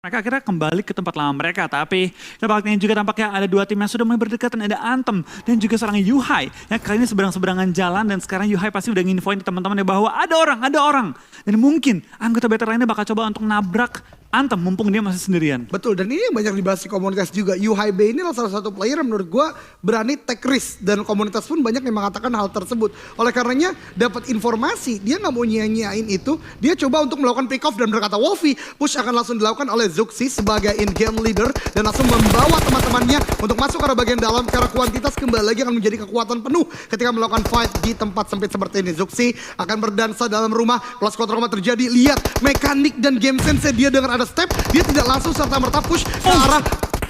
Mereka akhirnya kembali ke tempat lama mereka, tapi kita bakal lihat juga tampaknya ada dua tim yang sudah mulai berdekatan, ada Anthem dan juga seorang Yuhai yang kali ini seberang-seberangan jalan dan sekarang Yuhai pasti udah nginfoin ke teman-temannya bahwa ada orang dan mungkin anggota BT lainnya bakal coba untuk nabrak Anthem mumpung dia masih sendirian. Betul, dan ini yang banyak dibahas di komunitas juga. Yuhai B ini adalah salah satu player yang menurut gue berani take risk. Dan komunitas pun banyak yang mengatakan hal tersebut. Oleh karenanya dapat informasi, dia nggak mau nyanyain itu. Dia coba untuk melakukan pick off dan berkata Wolfie, push akan langsung dilakukan oleh Zuxi sebagai in-game leader. Dan langsung membawa teman-temannya untuk masuk ke arah bagian dalam. Karena kuantitas kembali lagi akan menjadi kekuatan penuh ketika melakukan fight di tempat sempit seperti ini. Zuxi akan berdansa dalam rumah. Close quarter combat terjadi. Lihat mekanik dan game sense dia dengan ada step, dia tidak langsung serta-merta push ke arah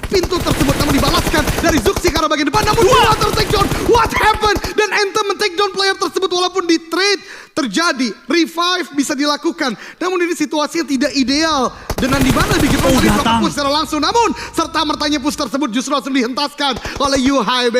pintu tersebut, namun dibalaskan dari Zuxi ke arah bagian depan, namun water take down. What happened? Dan Anthem men-take down player tersebut walaupun di trade terjadi, revive bisa dilakukan, namun ini situasi yang tidak ideal. Dan di mana Big Bang tadi melakukan push secara langsung, namun serta-mertanya push tersebut justru langsung dihentaskan oleh Yuhai B.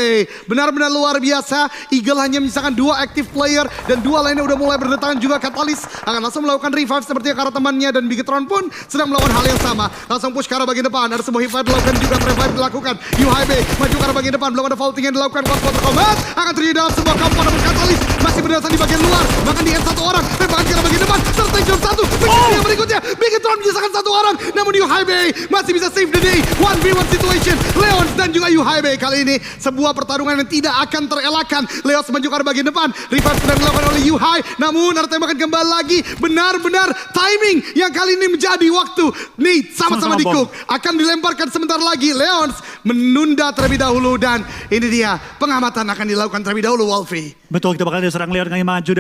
Benar-benar luar biasa. Eagle hanya menyisakan 2 active player dan 2 lainnya udah mulai berdatangan juga. Catalyst akan langsung melakukan revive seperti karena temannya, dan Bigetron pun sedang melakukan hal yang sama. Langsung push ke arah bagian depan, ada sebuah revive dilakukan juga, revive dilakukan. Yuhai B maju ke arah bagian depan, belum ada faulting yang dilakukan. Close quarter combat akan terjadi dalam sebuah compound, namun Catalyst masih berdasar di bagian luar, bahkan di end 1 orang, tembakan ke arah bagian depan, take down 1, yang berikutnya, Bigetron menyisakan 1 orang, namun Yuhai B masih bisa save the day. 1v1 situation, Leons dan juga Yuhai B. Kali ini sebuah pertarungan yang tidak akan terelakkan. Leons maju ke arah bagian depan, revive sedang dilakukan oleh Yuhai, namun ada tembakan kembali lagi. Benar-benar timing yang kali ini menjadi waktu. Nih, sama-sama di cook, akan dilemparkan sebentar lagi. Leons menunda terlebih dahulu, dan ini dia pengamatan akan dilakukan terlebih dahulu, Wolfie. Betul, kita bakal lihat seorang Leon kali maju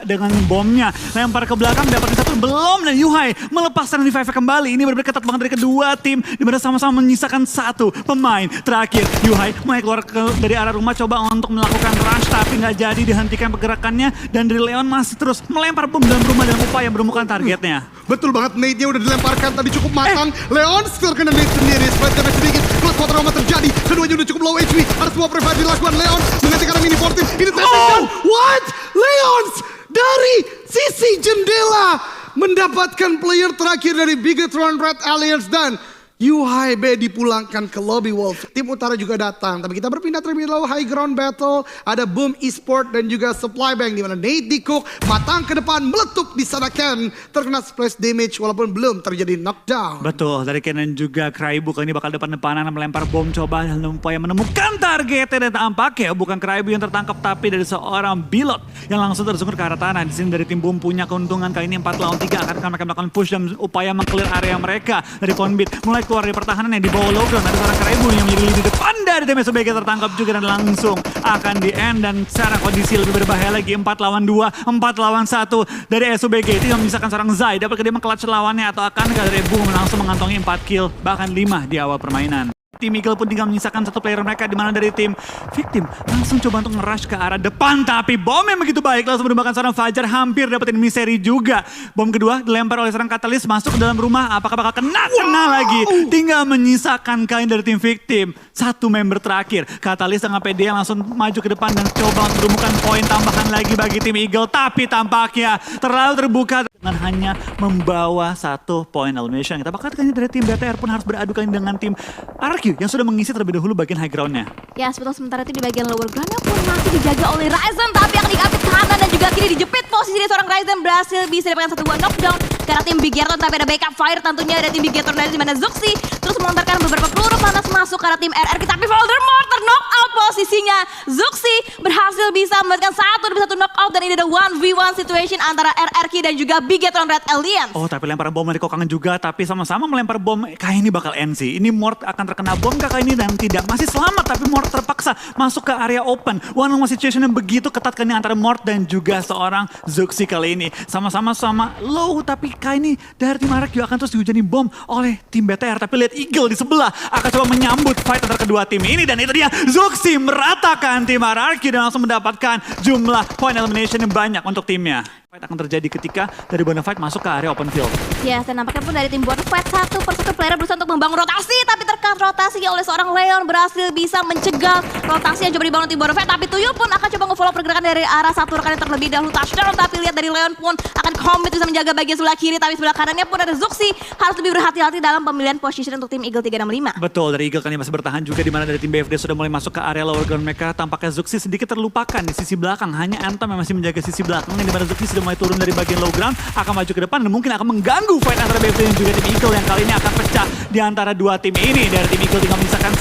dengan bomnya, lempar ke belakang, dapat satu belum, dan Yuhai melepaskan revive kembali. Ini benar-benar ketat banget dari kedua tim, di mana sama-sama menyisakan 1 pemain terakhir. Yuhai mulai keluar dari arah rumah, coba untuk melakukan rush, tapi nggak jadi, dihentikan pergerakannya, dan dari Leon masih terus melempar bom dalam rumah dalam upaya menemukan targetnya. Betul banget, nade-nya udah dilemparkan tadi cukup matang. Leon terkena nade sendiri, spread damage sedikit, close quarter combat terjadi, keduanya udah cukup low HP, ada sebuah revive dilakukan. Leon menggantikan mini 14, ini tapping. What? Leons dari sisi jendela mendapatkan player terakhir dari Bigetron Red Alliance, dan Yuhai B dipulangkan ke lobby Wolf. Tim utara juga datang, tapi kita berpindah terlebih dahulu high ground battle. Ada Boom Esport dan juga Supply Bank, di mana Nate di cook, matang ke depan, meletup di sana Ken, terkena splash damage walaupun belum terjadi knockdown. Betul, dari Ken dan juga Kraibu kali ini bakal depan-depanan melempar bom, coba dalam upaya menemukan targetnya, dan tampaknya bukan Kraibu yang tertangkap, tapi dari seorang Bilot yang langsung tersungkur ke arah tanah. Di sini dari tim Boom punya keuntungan kali ini 4 lawan 3, akan mereka melakukan push dan upaya meng-clear area mereka dari Conbit. Mulai keluar dari pertahanan yang di bawah low ground, ada seorang Kraibu yang menjadi di depan dari tim SOBG, tertangkap juga dan langsung akan di end, dan secara kondisi lebih berbahaya lagi. 4 lawan 2, 4 lawan 1 dari SOBG. Itu yang memisahkan seorang Zai, dapat dia meng-clutch lawannya, atau akan dari Boom langsung mengantongi 4 kill, bahkan 5 di awal permainan. Tim Eagle pun tinggal menyisakan 1 player mereka, di mana dari tim Victim langsung coba untuk nge-rush ke arah depan, tapi bom yang begitu baik langsung menembakkan seorang Fajar, hampir dapetin Misery juga. Bom kedua dilempar oleh seorang Catalyst masuk ke dalam rumah, apakah bakal kena lagi? Tinggal menyisakan kain dari tim Victim 1 member terakhir. Catalyst dengan PD langsung maju ke depan dan coba untuk menemukan poin tambahan lagi bagi tim Eagle, tapi tampaknya terlalu terbuka dengan hanya membawa 1 poin elimination. Kita bakal kayaknya dari tim BTR pun harus beradu kali dengan tim RQ yang sudah mengisi terlebih dahulu bagian high ground-nya. Ya, sementara itu di bagian lower ground-nya pun masih dijaga oleh Ryzen, tapi akan diapit kanan dan juga kiri, dijepit posisi dari seorang Ryzen, berhasil bisa dapatkan 1 knockdown karena tim Bigetron, tapi ada backup fire tentunya dari tim Bigetron, dari dimana Zuxi terus melontarkan beberapa peluru panas masuk ke arah tim RRQ, tapi Voldemort ter-knock out posisinya. Zuxi berhasil bisa mendapatkan 1 demi 1 knockout, dan ini ada 1v1 situation antara RRQ dan juga Bigetron Red Alliance. Oh, tapi lemparan bom dari Kokangan juga, tapi sama-sama melempar bom. Kayak ini bakal NC. Ini Mort akan terkena bom kali ini dan tidak masih selamat, tapi Mort terpaksa masuk ke area open. One-on-one situation yang begitu ketat kali ini antara Mort dan juga seorang Zuxi kali ini. Sama-sama low, tapi kali ini dari tim RRQ akan terus dihujani bom oleh tim BTR. Tapi lihat Eagle di sebelah akan coba menyambut fight antara kedua tim ini, dan itu dia Zuxi meratakan tim RRQ dan langsung mendapatkan jumlah point elimination yang banyak untuk timnya. Fight akan terjadi ketika dari Bonafide masuk ke area open field. Ya, dan nampaknya pun dari tim Bonafide 1 per 1 player berusaha untuk membangun rotasi, tapi terkontrol rotasinya oleh seorang Leon berhasil bisa mencegah rotasi yang coba dibangun tim Bonafide. Tapi Tuyul pun akan coba nge-follow pergerakan dari arah satu rekan yang terlebih dahulu touchdown. Tapi lihat dari Leon pun akan komit bisa menjaga bagian sebelah kiri. Tapi sebelah kanannya pun ada Zuxi. Harus lebih berhati-hati dalam pemilihan position untuk tim Eagle 365. Betul, dari Eagle kan yang masih bertahan juga di mana dari tim BFD sudah mulai masuk ke area lower ground mereka. Tampaknya Zuxi sedikit terlupakan di sisi belakang. Hanya Anthem yang masih menjaga sisi belakang. Di mana Zuxi sudah mulai turun dari bagian low ground, akan maju ke depan dan mungkin akan mengganggu fight antara BFD dan juga tim Eagle yang kali ini akan pecah di antara dua tim ini. Dari tim Eagle tinggal menyisakan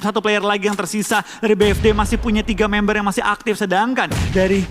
satu player lagi yang tersisa. Dari BFD masih punya 3 member yang masih aktif, sedangkan dari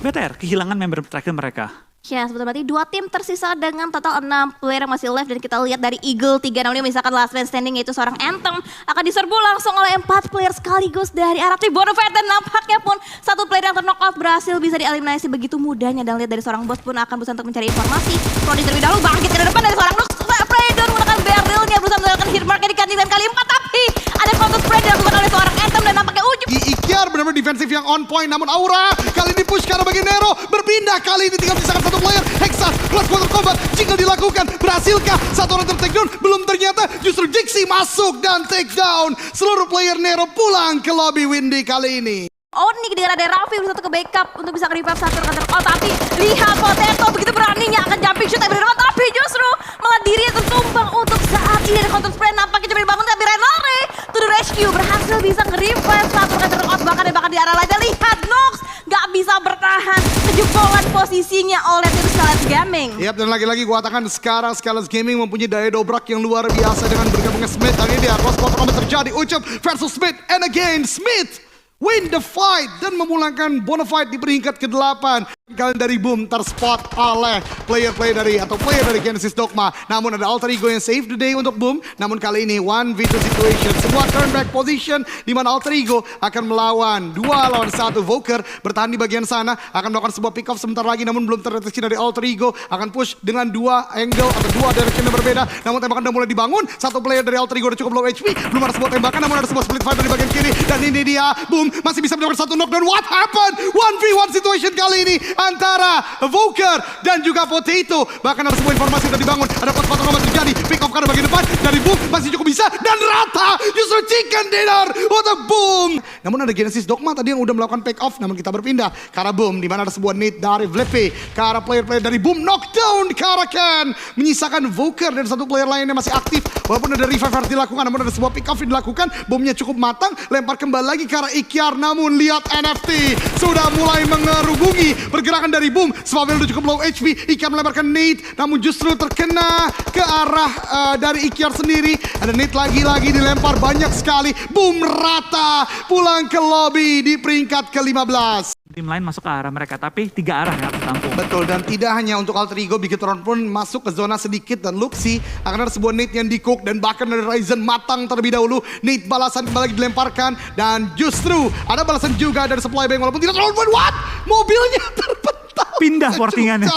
BTR kehilangan member terakhir mereka. Ya, sebetulnya berarti 2 tim tersisa dengan total 6 player yang masih left. Dan kita lihat dari Eagle 365 misalkan last man standing yaitu seorang Anthem akan diserbu langsung oleh 4 player sekaligus dari arah tim Bonafide. Dan nampaknya pun satu player yang ter-knockout berhasil bisa dieliminasi begitu mudahnya. Dan lihat dari seorang bos pun akan berusaha untuk mencari informasi. Prodi terlebih dahulu bangkit ke depan dari seorang Lux. Predator menggunakan barrelnya berusaha mendapatkan hit mark di kantingan kali 4. Tapi ada counter spread dilakukan oleh seorang Anthem dan nampaknya ujung. Ikyar benar-benar defensif yang on point, namun Aura kali ini push ke arah bagian Nero, berpindah kali ini tinggal menyisakan satu player. Hexa plus quarter combat, jingle dilakukan, berhasilkah satu orang take down? Belum, ternyata justru Jixi masuk dan take down. Seluruh player Nero pulang ke lobby Windy kali ini. Oni dengan ada Raffi berusaha ke backup untuk bisa nge-revive satu rekan terkol. Tapi lihat Potato begitu beraninya akan jumping shoot tapi berdepan. Tapi justru malah dirinya tertumbang untuk saat ini. Ada counter spray nampaknya coba dibangun tapi Renare to the rescue berhasil bisa nge-revive satu rekan terkol. Bahkan di arah lainnya lihat Nox gak bisa bertahan. Kejebolan posisinya oleh tim Scarlet Gaming. Yap, dan lagi-lagi gua katakan sekarang Scarlet Gaming mempunyai daya dobrak yang luar biasa dengan bergabungnya Smith. Dan ini dia cross quarter combat terjadi. Ucup versus Smith and again Smith win the fight dan memulangkan Bonafide di peringkat ke-8. Kalian dari Boom terspot oleh player dari Genesis Dogma. Namun ada Alter Ego yang save the day untuk Boom. Namun kali ini 1v2 situation, sebuah turn back position di mana Alter Ego akan melawan 2 lawan 1. Voker bertahan di bagian sana, akan melakukan sebuah pick off sebentar lagi, namun belum terdeteksi dari Alter Ego. Akan push dengan 2 angle atau 2 direction yang berbeda. Namun tembakan udah mulai dibangun. Satu player dari Alter Ego udah cukup low HP. Belum ada sebuah tembakan, namun ada sebuah split fight dari bagian kiri. Dan ini dia, Boom masih bisa mendapatkan satu knockdown. What happened? 1v1 situation kali ini antara Voker dan juga Potato. Bahkan ada sebuah informasi yang dibangun. Ada pot-pot combat terjadi. Pick off karena bagian depan dari Boom masih cukup bisa dan rata. Justru chicken dinner untuk Boom. Namun ada Genesis Dogma tadi yang udah melakukan pick off. Namun kita berpindah ke arah Boom di mana ada sebuah nade dari Vlepe ke arah player-player dari Boom. Knockdown ke arah Ken. Menyisakan Voker dan satu player lainnya masih aktif. Walaupun ada revive harus dilakukan, namun ada sebuah pick off yang dilakukan. Boomnya cukup matang. Lempar kembali lagi ke arah Ikyar. Namun lihat NFT sudah mulai mengerubungi pergerakan dari Boom. Swavel udah cukup low HP. Ikyar melemparkan nade, namun justru terkena ke arah dari Ikyar sendiri. Ada nade lagi dilempar banyak sekali. Boom rata pulang ke lobby di peringkat ke-15. Tim lain masuk ke arah mereka, tapi 3 arah yang harus tampung. Betul, dan tidak hanya untuk Alter Ego, Bigetron pun masuk ke zona sedikit dan Luxi akan ada sebuah nade yang di-cook dan bahkan dari Ryzen matang terlebih dahulu. Nade balasan kembali lagi dilemparkan dan justru ada balasan juga dari Supply Bank walaupun tidak terlalu buat what? Mobilnya terpental. Pindah portingannya.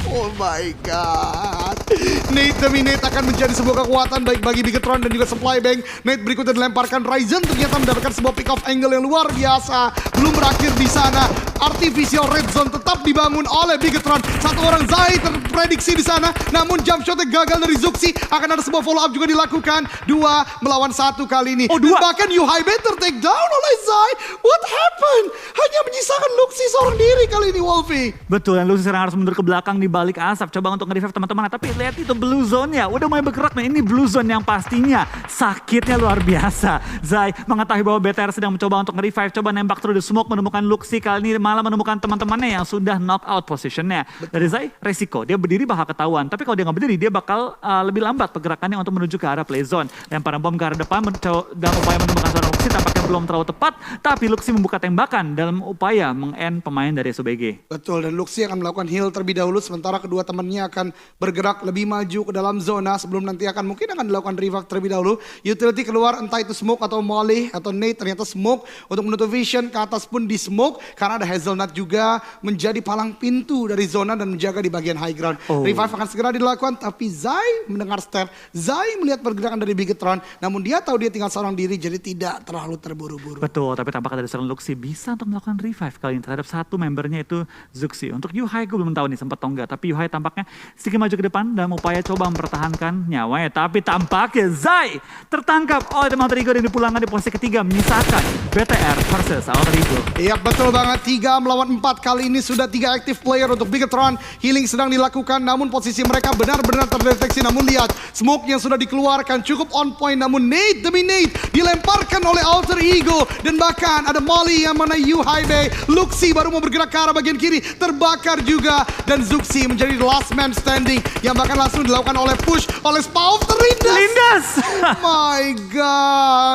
Oh my god. Nade demi Nade akan menjadi sebuah kekuatan baik bagi Bigetron dan juga Supply Bank. Nade berikutnya dilemparkan Ryzen ternyata mendapatkan sebuah pick off angle yang luar biasa. Belum berakhir di sana. Artificial red zone tetap dibangun oleh Bigetron. Satu orang Zai terprediksi di sana. Namun jump shotnya gagal dari Zuxi. Akan ada sebuah follow up juga dilakukan. 2 melawan 1 kali ini. Oh, 2. Dan bahkan Yuhai better take down oleh Zai. What happened? Hanya menyisakan Luxi seorang diri kali ini, Wolfie. Betul, dan Luxi sekarang harus mundur ke belakang di balik asap. Coba untuk nge-revive teman-teman. Tapi lihat itu blue zone-nya. Udah mulai bergerak. Nah, ini blue zone yang pastinya sakitnya luar biasa. Zai mengetahui bahwa BTR sedang mencoba untuk nge-revive. Coba nembak through the smoke menemukan Luxi. Kali ini malah menemukan teman-temannya yang sudah knock out positionnya. Dari Zai, resiko. Dia berdiri bakal ketahuan. Tapi kalau dia nggak berdiri, dia bakal lebih lambat pergerakannya untuk menuju ke arah play zone. Lemparan bom ke arah depan dalam upaya menemukan seorang Luxi. Tampaknya belum terlalu tepat. Tapi Luxi membuka tembakan dalam upaya meng-end pemain dari SOBG. Betul, dan Luxi akan melakukan heal terlebih dahulu. Sementara kedua temannya akan bergerak lebih maju ke dalam zona. Sebelum nanti mungkin akan dilakukan revive terlebih dahulu. Utility keluar entah itu smoke atau molly atau nade. Ternyata smoke untuk menutup vision. Ke atas pun di smoke. Karena ada Hazelnut juga menjadi palang pintu dari zona dan menjaga di bagian high ground. Revive akan segera dilakukan, tapi Zai mendengar step. Zai melihat pergerakan dari Bigetron, namun dia tahu dia tinggal seorang diri, jadi tidak terlalu terburu-buru. Betul, tapi tampaknya dari seorang Luxi bisa untuk melakukan revive kali ini terhadap satu membernya itu Zuxi. Untuk Yuhai gue belum tahu nih sempat atau enggak, tapi Tapi Yuhai tampaknya sedikit maju ke depan dalam upaya coba mempertahankan nyawanya. Tapi tampaknya Zai tertangkap oleh tim Alter Ego dan dipulangkan di posisi ketiga menyisakan BTR versus Alter Ego. Iya betul banget, 3 melawan 4 kali ini sudah 3 active player untuk Bigetron. Healing sedang dilakukan namun posisi mereka benar-benar terdeteksi. Namun lihat, smoke yang sudah dikeluarkan cukup on point. Namun nade demi nade dilemparkan oleh Alter Ego. Dan bahkan ada Molly yang mana Yuhaibe. Luxi baru mau bergerak ke arah bagian kiri, terbakar juga. Dan Zuxi menjadi last man standing yang bahkan langsung dilakukan oleh push oleh Spawn terlindas. Lindas! Oh my god.